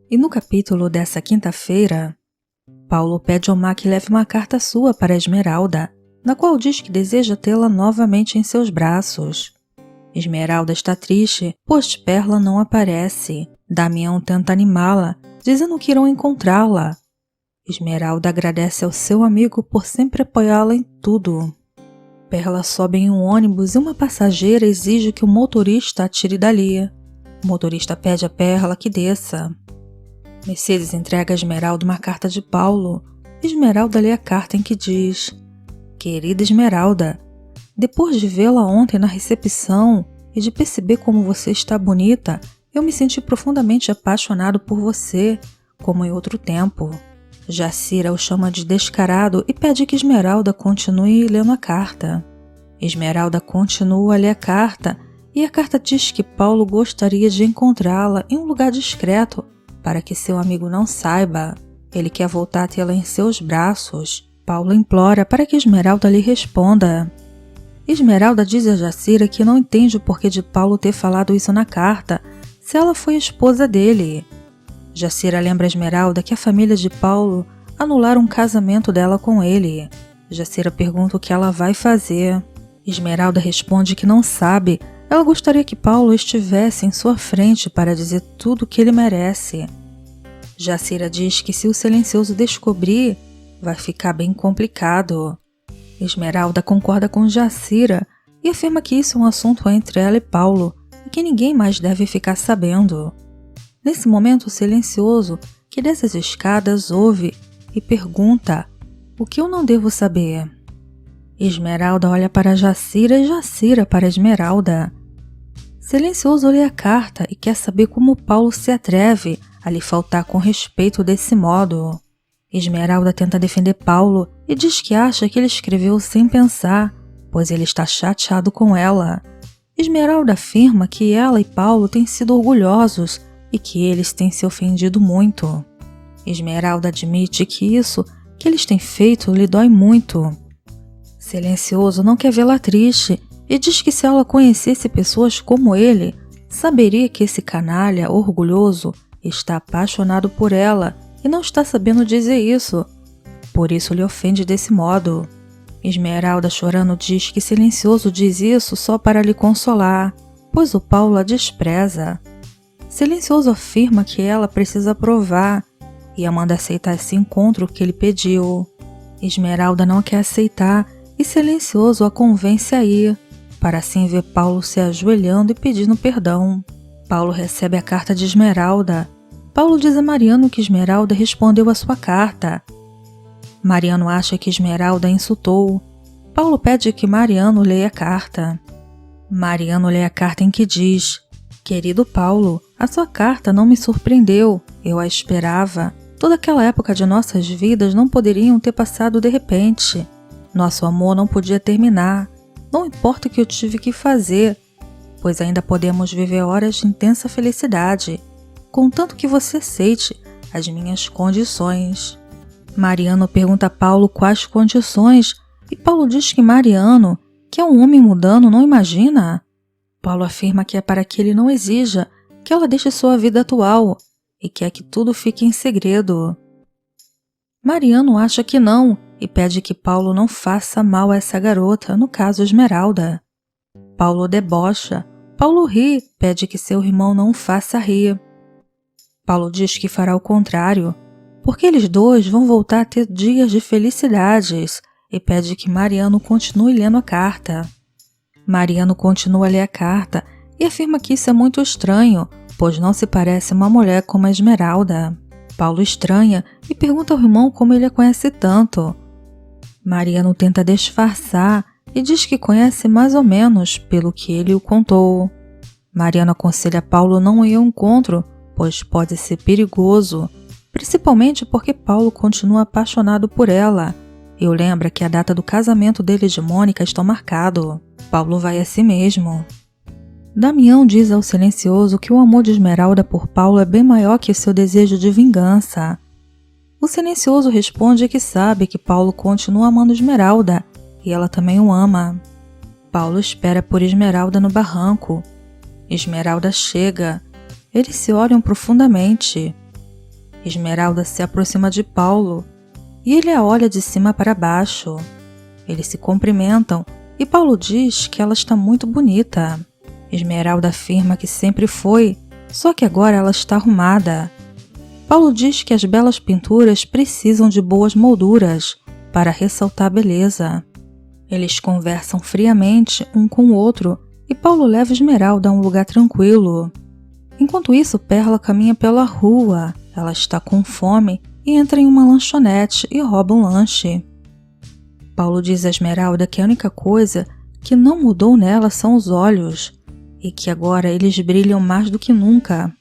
E no capítulo dessa quinta-feira, Paulo pede ao Mar que leve uma carta sua para Esmeralda, na qual diz que deseja tê-la novamente em seus braços. Esmeralda está triste, pois Perla não aparece. Damião tenta animá-la, dizendo que irão encontrá-la. Esmeralda agradece ao seu amigo por sempre apoiá-la em tudo. Perla sobe em um ônibus e uma passageira exige que o motorista a tire dali. O motorista pede a Perla que desça. Mercedes entrega a Esmeralda uma carta de Paulo. Esmeralda lê a carta em que diz: Querida Esmeralda, depois de vê-la ontem na recepção e de perceber como você está bonita, eu me senti profundamente apaixonado por você, como em outro tempo. Jacira o chama de descarado e pede que Esmeralda continue lendo a carta. Esmeralda continua a ler a carta e a carta diz que Paulo gostaria de encontrá-la em um lugar discreto para que seu amigo não saiba. Ele quer voltar a tê-la em seus braços. Paulo implora para que Esmeralda lhe responda. Esmeralda diz a Jacira que não entende o porquê de Paulo ter falado isso na carta, se ela foi a esposa dele. Jacira lembra a Esmeralda que a família de Paulo anularam um casamento dela com ele. Jacira pergunta o que ela vai fazer. Esmeralda responde que não sabe. Ela gostaria que Paulo estivesse em sua frente para dizer tudo o que ele merece. Jacira diz que se o silencioso descobrir, vai ficar bem complicado. Esmeralda concorda com Jacira e afirma que isso é um assunto entre ela e Paulo e que ninguém mais deve ficar sabendo. Nesse momento, o silencioso, que desce as escadas, ouve e pergunta: O que eu não devo saber? Esmeralda olha para Jacira e Jacira para Esmeralda. Silencioso lê a carta e quer saber como Paulo se atreve a lhe faltar com respeito desse modo. Esmeralda tenta defender Paulo e diz que acha que ele escreveu sem pensar, pois ele está chateado com ela. Esmeralda afirma que ela e Paulo têm sido orgulhosos e que eles têm se ofendido muito. Esmeralda admite que isso que eles têm feito lhe dói muito. Silencioso não quer vê-la triste e diz que se ela conhecesse pessoas como ele, saberia que esse canalha orgulhoso está apaixonado por ela e não está sabendo dizer isso. Por isso lhe ofende desse modo. Esmeralda, chorando, diz que Silencioso diz isso só para lhe consolar, pois o Paulo a despreza. Silencioso afirma que ela precisa provar e a manda aceitar esse encontro que ele pediu. Esmeralda não quer aceitar e Silencioso a convence a ir, para assim ver Paulo se ajoelhando e pedindo perdão. Paulo recebe a carta de Esmeralda. Paulo diz a Mariano que Esmeralda respondeu a sua carta. Mariano acha que Esmeralda a insultou. Paulo pede que Mariano leia a carta. Mariano lê a carta em que diz: Querido Paulo, a sua carta não me surpreendeu, eu a esperava. Toda aquela época de nossas vidas não poderiam ter passado de repente. Nosso amor não podia terminar. Não importa o que eu tive que fazer, pois ainda podemos viver horas de intensa felicidade, contanto que você aceite as minhas condições. Mariano pergunta a Paulo quais condições, e Paulo diz que Mariano, que é um homem mudando, não imagina. Paulo afirma que é para que ele não exija que ela deixe sua vida atual e quer que tudo fique em segredo. Mariano acha que não e pede que Paulo não faça mal a essa garota, no caso Esmeralda. Paulo debocha. Paulo ri, pede que seu irmão não o faça rir. Paulo diz que fará o contrário, porque eles dois vão voltar a ter dias de felicidades e pede que Mariano continue lendo a carta. Mariano continua a ler a carta e afirma que isso é muito estranho, pois não se parece uma mulher como a Esmeralda. Paulo estranha e pergunta ao irmão como ele a conhece tanto. Mariano tenta disfarçar e diz que conhece mais ou menos pelo que ele o contou. Mariano aconselha Paulo não ir ao encontro, pois pode ser perigoso, principalmente porque Paulo continua apaixonado por ela e o lembra que a data do casamento dele e de Mônica está marcado. Paulo vai a si mesmo. Damião diz ao Silencioso que o amor de Esmeralda por Paulo é bem maior que o seu desejo de vingança. O Silencioso responde que sabe que Paulo continua amando Esmeralda e ela também o ama. Paulo espera por Esmeralda no barranco. Esmeralda chega. Eles se olham profundamente. Esmeralda se aproxima de Paulo e ele a olha de cima para baixo. Eles se cumprimentam e Paulo diz que ela está muito bonita. Esmeralda afirma que sempre foi, só que agora ela está arrumada. Paulo diz que as belas pinturas precisam de boas molduras para ressaltar a beleza. Eles conversam friamente um com o outro e Paulo leva Esmeralda a um lugar tranquilo. Enquanto isso, Perla caminha pela rua. Ela está com fome e entra em uma lanchonete e rouba um lanche. Paulo diz a Esmeralda que a única coisa que não mudou nela são os olhos e que agora eles brilham mais do que nunca.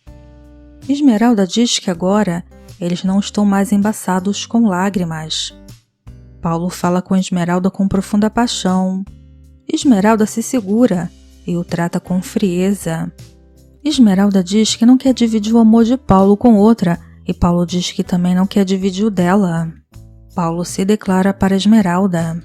Esmeralda diz que agora eles não estão mais embaçados com lágrimas. Paulo fala com Esmeralda com profunda paixão. Esmeralda se segura e o trata com frieza. Esmeralda diz que não quer dividir o amor de Paulo com outra e Paulo diz que também não quer dividir o dela. Paulo se declara para Esmeralda.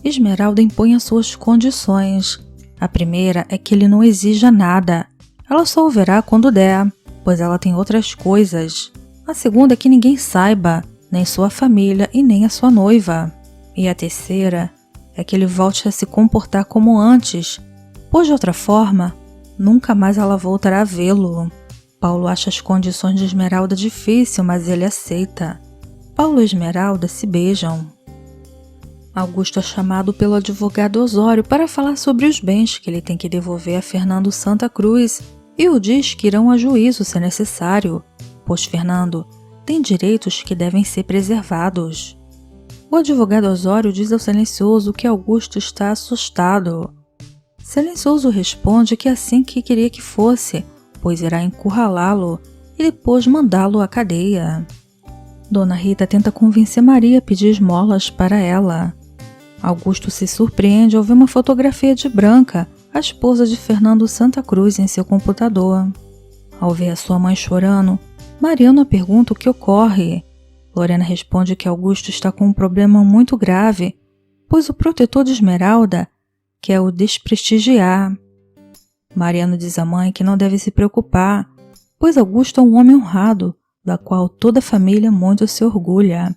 Esmeralda impõe as suas condições. A primeira é que ele não exija nada. Ela só o verá quando der, pois ela tem outras coisas. A segunda é que ninguém saiba, nem sua família e nem a sua noiva. E a terceira é que ele volte a se comportar como antes, pois de outra forma, nunca mais ela voltará a vê-lo. Paulo acha as condições de Esmeralda difícil, mas ele aceita. Paulo e Esmeralda se beijam. Augusto é chamado pelo advogado Osório para falar sobre os bens que ele tem que devolver a Fernando Santa Cruz e o diz que irão a juízo se necessário, pois Fernando tem direitos que devem ser preservados. O advogado Osório diz ao Silencioso que Augusto está assustado. Silencioso responde que é assim que queria que fosse, pois irá encurralá-lo e depois mandá-lo à cadeia. Dona Rita tenta convencer Maria a pedir esmolas para ela. Augusto se surpreende ao ver uma fotografia de Branca, a esposa de Fernando Santa Cruz, em seu computador. Ao ver a sua mãe chorando, Mariana pergunta o que ocorre. Lorena responde que Augusto está com um problema muito grave, pois o protetor de Esmeralda quer o desprestigiar. Mariano diz à mãe que não deve se preocupar, pois Augusto é um homem honrado, da qual toda a família muito se orgulha.